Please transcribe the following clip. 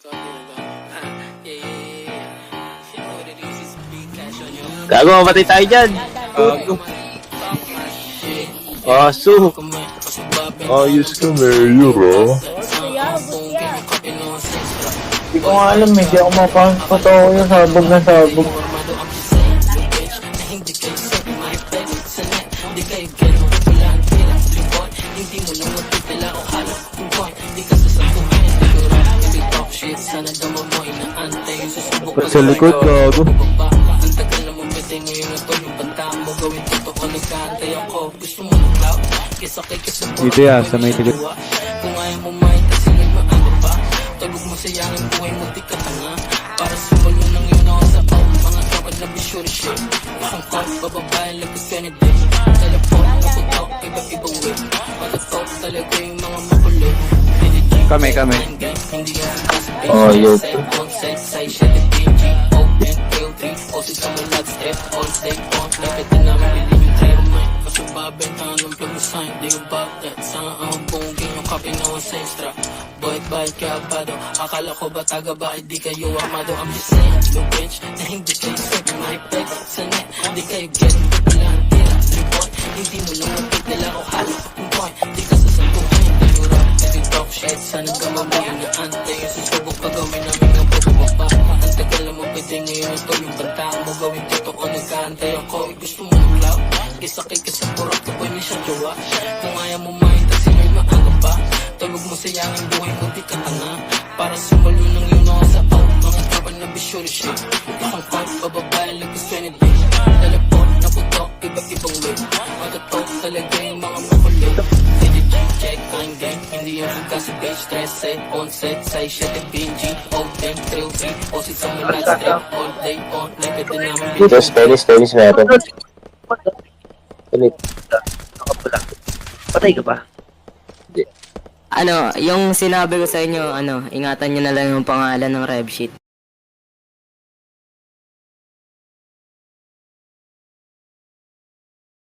Gago, mapatay tayo dyan. Aso. Ayos ka, Mayor, ah. Hindi ko nga alam eh, hindi ako mapapot ako yung sabog na sabog. Sa likod, gago. Dito yan, sa may tigot. Kung ayaw mo may kasi nagmaano pa. Tulog mo sayangin buhay mo di ka tanga. Para sumulo ng yun ako sa pao. Mga kapag na bisure shit. Isang call, bababayan lagos ka na din. Telepon, nakutok, iba't ibang way. Matatok talaga yung mga makulit. Kami. Oh, yun. Bayad kaya bado. Akala ko ba taga bakit di kayo amado. I'm just saying, no bitch, na hindi kayo sabi my flex sa net. Di kayo get it, wala ang tira. Report, hindi mo lang mapit nila o halos yung point. Di ka sasabuhan, hindi mo rap, kasi talk shit. Sana gamamoy na antay yung susubok pa gawin namin ng pagbababa. Ang tagal na mo pwede ngayon ito yung banta mo. Gawin totoo, nagkaantay ako. Gusto mo ng love, kisakay ka sa purak, kapoy na siya jowa. Kung ayaw mo mainta, sino'y maaga pa. Tulog mo sayangin buhay mo di ka tanga. Para sumulo ng iyong mga sapaw. Mga trapan na bisure shit. Isang call, bababae, lagos 20 days. Telepon, naputok, iba't ibang way. Matatok talaga yung mga makulit. CDG, check, time gang. Hindi yung pagkasabay, stress set, on set, say shit, bingy, open, thrill free. Osit sa mga strip, all day, on, like a dynamic. Dito, steady meron. Ulit. Nakapula. Patay ka ba? Ano, yung sinabi ko sa inyo, ingatan nyo na lang yung pangalan ng rev sheet.